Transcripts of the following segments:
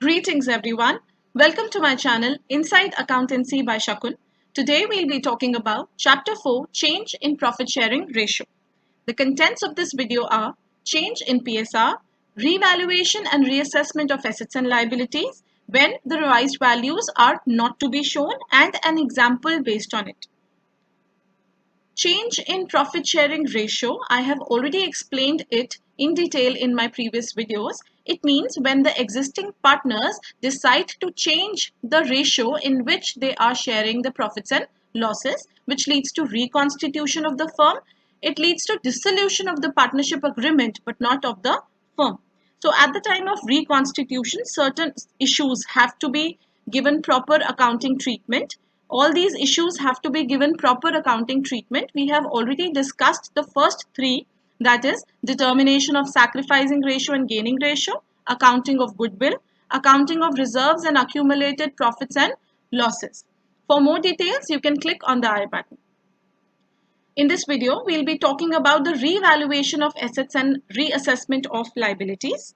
Greetings everyone. Welcome to my channel Inside Accountancy by Shakun. Today we'll be talking about Chapter 4 Change in Profit Sharing Ratio. The contents of this video are change in PSR, revaluation and reassessment of assets and liabilities when the revised values are not to be shown and an example based on it. Change in profit sharing ratio, I have already explained it in detail in my previous videos. It means when the existing partners decide to change the ratio in which they are sharing the profits and losses, which leads to reconstitution of the firm. It leads to dissolution of the partnership agreement, but not of the firm. So at the time of reconstitution, certain issues have to be given proper accounting treatment. All these issues have to be given proper accounting treatment. We have already discussed the first three, that is determination of sacrificing ratio and gaining ratio, accounting of goodwill, accounting of reserves and accumulated profits and losses. For more details, you can click on the I button. In this video, we'll be talking about the revaluation of assets and reassessment of liabilities.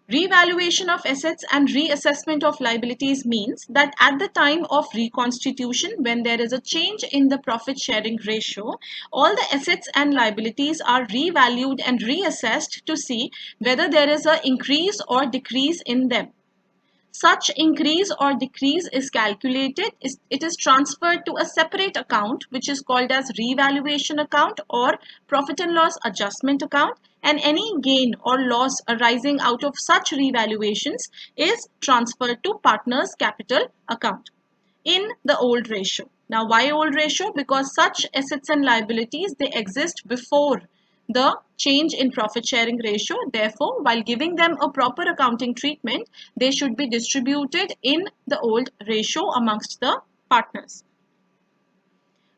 Revaluation of assets and reassessment of liabilities means that at the time of reconstitution, when there is a change in the profit sharing ratio, all the assets and liabilities are revalued and reassessed to see whether there is an increase or decrease in them. Such increase or decrease is calculated, it is transferred to a separate account which is called as revaluation account or profit and loss adjustment account, and any gain or loss arising out of such revaluations is transferred to partners capital account in the old ratio. Now why old ratio? Because such assets and liabilities, they exist before the change in profit sharing ratio. Therefore, while giving them a proper accounting treatment, they should be distributed in the old ratio amongst the partners.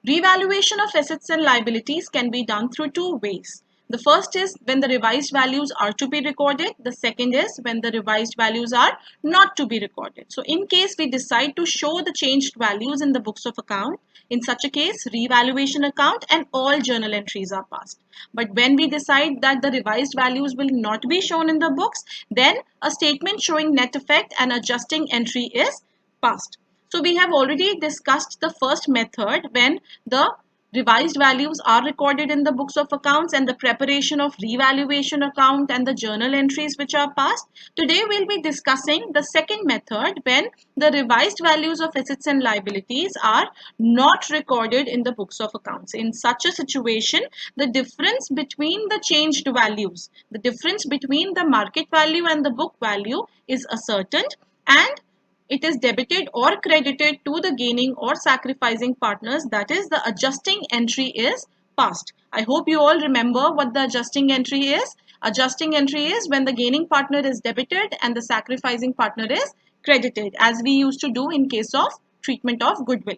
Revaluation of assets and liabilities can be done through two ways. The first is when the revised values are to be recorded. The second is when the revised values are not to be recorded. So in case we decide to show the changed values in the books of account, in such a case, revaluation account and all journal entries are passed. But when we decide that the revised values will not be shown in the books, then a statement showing net effect and adjusting entry is passed. So we have already discussed the first method when the revised values are recorded in the books of accounts and the preparation of revaluation account and the journal entries which are passed. Today we'll be discussing the second method when the revised values of assets and liabilities are not recorded in the books of accounts. In such a situation, the difference between the changed values, the difference between the market value and the book value is ascertained and it is debited or credited to the gaining or sacrificing partners, that is the adjusting entry is passed. I hope you all remember what the adjusting entry is. Adjusting entry is when the gaining partner is debited and the sacrificing partner is credited, as we used to do in case of treatment of goodwill.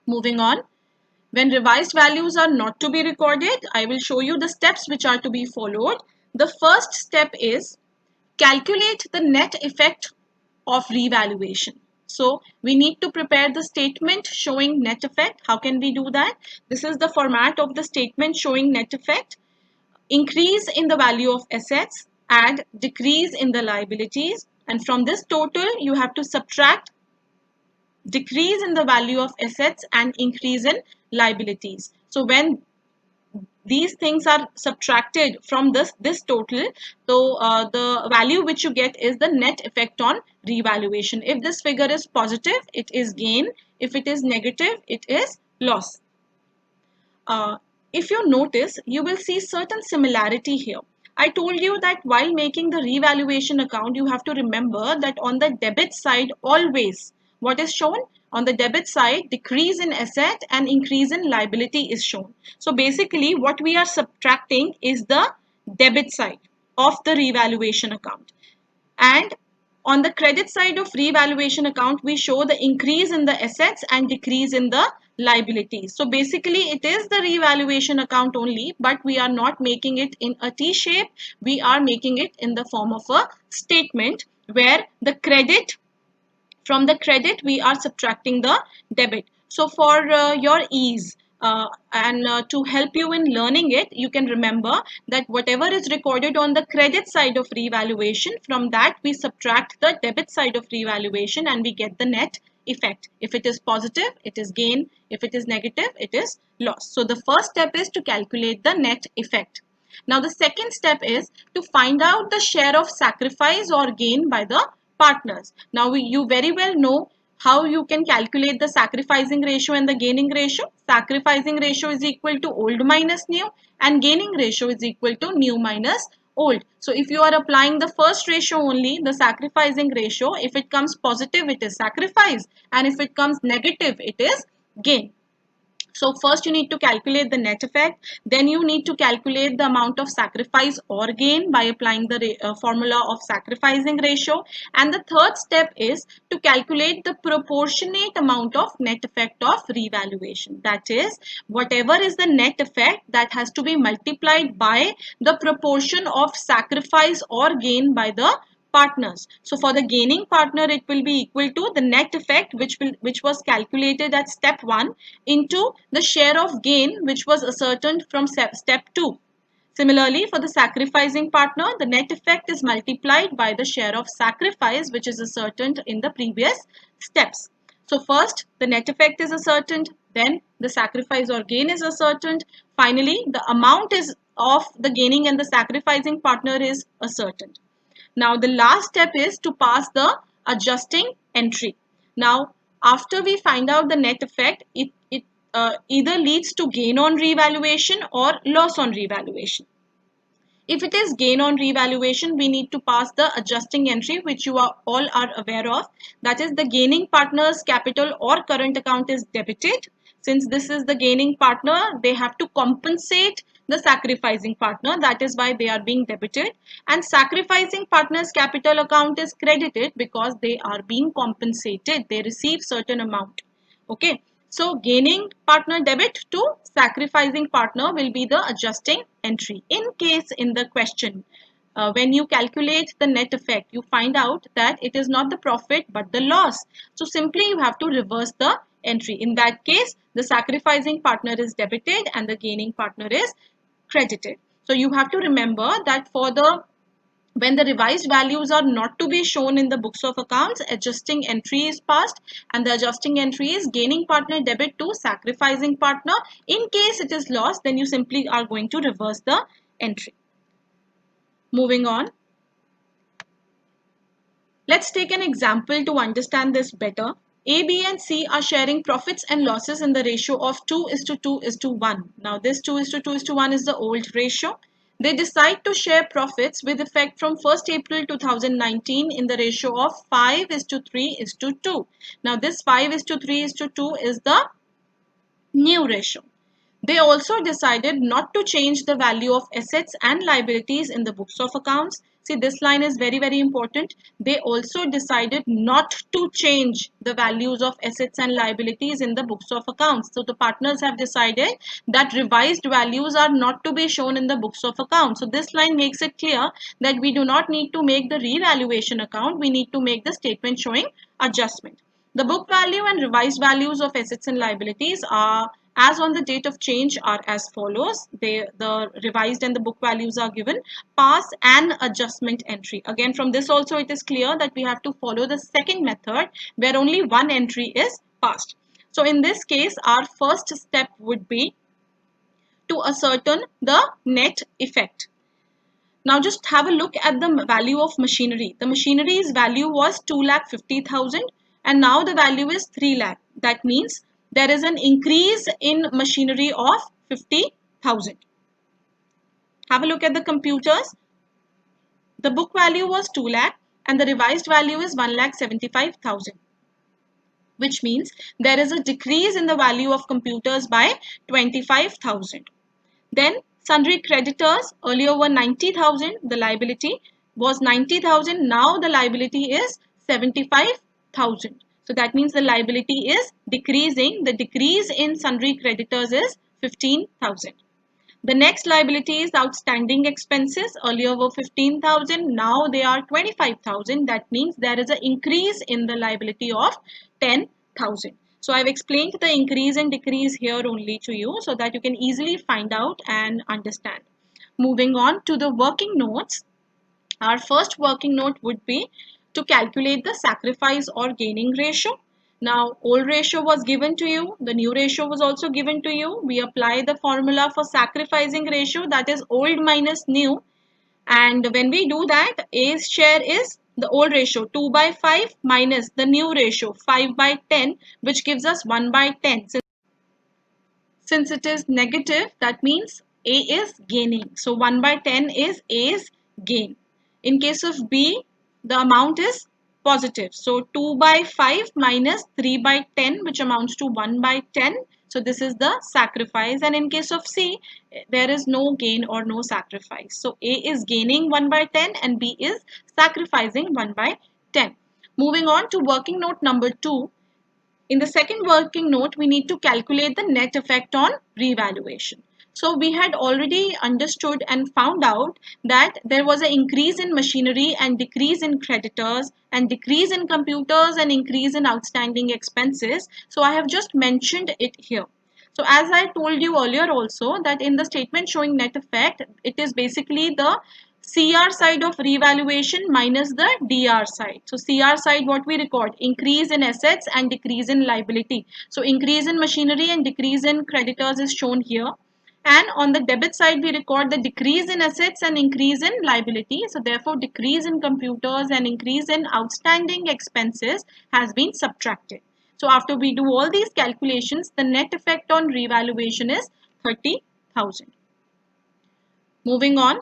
Moving on, when revised values are not to be recorded, I will show you the steps which are to be followed. The first step is calculate the net effect of revaluation. So we need to prepare the statement showing net effect. How can we do that? This is the format of the statement showing net effect. Increase in the value of assets and decrease in the liabilities, and from this total you have to subtract decrease in the value of assets and increase in liabilities. So when these things are subtracted from this total, so the value which you get is the net effect on revaluation. If this figure is positive, it is gain. If it is negative, it is loss. If you notice, you will see certain similarity here. I told you that while making the revaluation account, you have to remember that on the debit side, always what is shown? On the debit side, decrease in asset and increase in liability is shown. So basically, what we are subtracting is the debit side of the revaluation account. And on the credit side of revaluation account, we show the increase in the assets and decrease in the liabilities. So basically it is the revaluation account only, but we are not making it in a T shape. We are making it in the form of a statement where the credit, from the credit we are subtracting the debit. So for your ease, And to help you in learning it, you can remember that whatever is recorded on the credit side of revaluation, from that we subtract the debit side of revaluation and we get the net effect. If it is positive, it is gain. If it is negative, it is loss. So the first step is to calculate the net effect. Now the second step is to find out the share of sacrifice or gain by the partners. Now you very well know how you can calculate the sacrificing ratio and the gaining ratio. Sacrificing ratio is equal to old minus new and gaining ratio is equal to new minus old. So if you are applying the first ratio only, the sacrificing ratio, if it comes positive, it is sacrifice, and if it comes negative, it is gain. So first you need to calculate the net effect, then you need to calculate the amount of sacrifice or gain by applying the formula of sacrificing ratio, and the third step is to calculate the proportionate amount of net effect of revaluation. That is, whatever is the net effect, that has to be multiplied by the proportion of sacrifice or gain by the partners. So for the gaining partner, it will be equal to the net effect which was calculated at step 1 into the share of gain which was ascertained from step 2. Similarly, for the sacrificing partner, the net effect is multiplied by the share of sacrifice which is ascertained in the previous steps. So first the net effect is ascertained, then the sacrifice or gain is ascertained, finally the amount is of the gaining and the sacrificing partner is ascertained. Now the last step is to pass the adjusting entry. Now after we find out the net effect, it either leads to gain on revaluation or loss on revaluation. If it is gain on revaluation, we need to pass the adjusting entry which you all are aware of. That is, the gaining partner's capital or current account is debited. Since this is the gaining partner, they have to compensate the sacrificing partner. That is why they are being debited. And sacrificing partner's capital account is credited because they are being compensated. They receive certain amount. Okay. So gaining partner debit to sacrificing partner will be the adjusting entry. In case in the question, when you calculate the net effect, you find out that it is not the profit but the loss. So simply you have to reverse the entry. In that case, the sacrificing partner is debited and the gaining partner is credited. So you have to remember that when the revised values are not to be shown in the books of accounts, adjusting entry is passed, and the adjusting entry is gaining partner debit to sacrificing partner. In case it is lost, then you simply are going to reverse the entry. Moving on. Let's take an example to understand this better. A, B and C are sharing profits and losses in the ratio of 2:2:1. Now this 2:2:1 is the old ratio. They decide to share profits with effect from 1st April 2019 in the ratio of 5:3:2. Now this 5:3:2 is the new ratio. They also decided not to change the value of assets and liabilities in the books of accounts. See, this line is very, very important. They also decided not to change the values of assets and liabilities in the books of accounts. So the partners have decided that revised values are not to be shown in the books of accounts. So this line makes it clear that we do not need to make the revaluation account. We need to make the statement showing adjustment. The book value and revised values of assets and liabilities are as on the date of change are as follows. The revised and the book values are given. Pass an adjustment entry. Again, from this also it is clear that we have to follow the second method where only one entry is passed. So in this case, our first step would be to ascertain the net effect. Now just have a look at the value of machinery. The machinery's value was 2,50,000 and now the value is 3 lakh. That means there is an increase in machinery of 50,000. Have a look at the computers. The book value was 2 lakh and the revised value is 1,75,000, which means there is a decrease in the value of computers by 25,000. Then sundry creditors earlier were 90,000. The liability was 90,000. Now the liability is 75,000. So that means the liability is decreasing. The decrease in sundry creditors is 15,000. The next liability is outstanding expenses. Earlier were 15,000. Now they are 25,000. That means there is an increase in the liability of 10,000. So I've explained the increase and decrease here only to you so that you can easily find out and understand. Moving on to the working notes. Our first working note would be to calculate the sacrifice or gaining ratio. Now, old ratio was given to you. The new ratio was also given to you. We apply the formula for sacrificing ratio, that is old minus new. And when we do that, A's share is the old ratio 2 by 5 minus the new ratio 5 by 10, which gives us 1 by 10. Since it is negative, that means A is gaining. So 1 by 10 is A's gain. In case of B, the amount is positive. So 2 by 5 minus 3 by 10, which amounts to 1 by 10. So this is the sacrifice. And in case of C, there is no gain or no sacrifice. So A is gaining 1 by 10 and B is sacrificing 1 by 10. Moving on to working note number 2. In the second working note, we need to calculate the net effect on revaluation. So we had already understood and found out that there was an increase in machinery and decrease in creditors and decrease in computers and increase in outstanding expenses. So I have just mentioned it here. So as I told you earlier also that in the statement showing net effect, it is basically the CR side of revaluation minus the DR side. So CR side, what we record? Increase in assets and decrease in liability. So increase in machinery and decrease in creditors is shown here. And on the debit side, we record the decrease in assets and increase in liability. So therefore, decrease in computers and increase in outstanding expenses has been subtracted. So after we do all these calculations, the net effect on revaluation is 30,000. Moving on.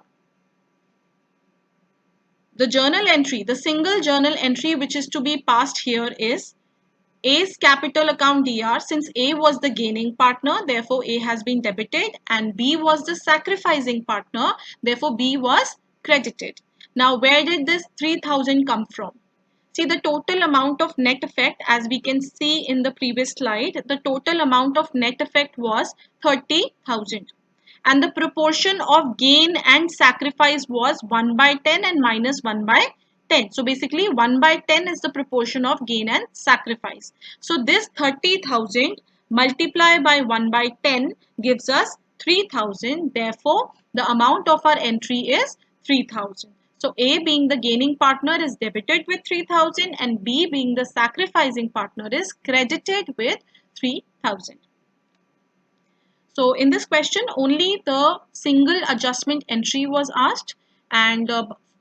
The journal entry, the single journal entry which is to be passed here is A's capital account DR. Since A was the gaining partner, therefore A has been debited, and B was the sacrificing partner, therefore B was credited. Now where did this 3000 come from? See, the total amount of net effect, as we can see in the previous slide, the total amount of net effect was 30,000. And the proportion of gain and sacrifice was 1 by 10 and minus 1 by 10. So basically 1 by 10 is the proportion of gain and sacrifice. So this 30,000 multiplied by 1 by 10 gives us 3,000. Therefore, the amount of our entry is 3,000. So A being the gaining partner is debited with 3,000 and B being the sacrificing partner is credited with 3,000. So in this question, only the single adjustment entry was asked, and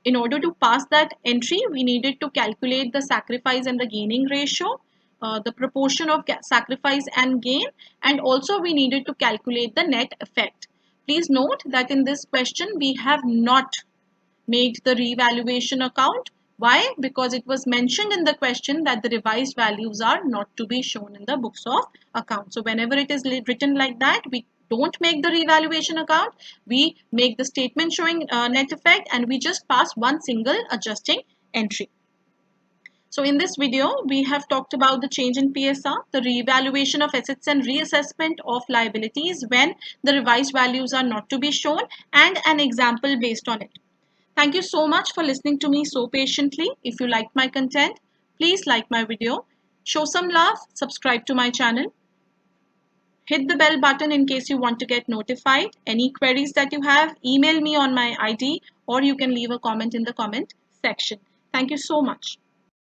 in order to pass that entry, we needed to calculate the sacrifice and the gaining ratio, the proportion of sacrifice and gain, and also we needed to calculate the net effect. Please note that in this question, we have not made the revaluation account. Why? Because it was mentioned in the question that the revised values are not to be shown in the books of account. So whenever it is written like that, we don't make the revaluation account. We make the statement showing net effect and we just pass one single adjusting entry. So in this video, we have talked about the change in PSR, the revaluation of assets and reassessment of liabilities when the revised values are not to be shown, and an example based on it. Thank you so much for listening to me so patiently. If you liked my content, please like my video, show some love, subscribe to my channel, hit the bell button in case you want to get notified. Any queries that you have, email me on my ID or you can leave a comment in the comment section. Thank you so much.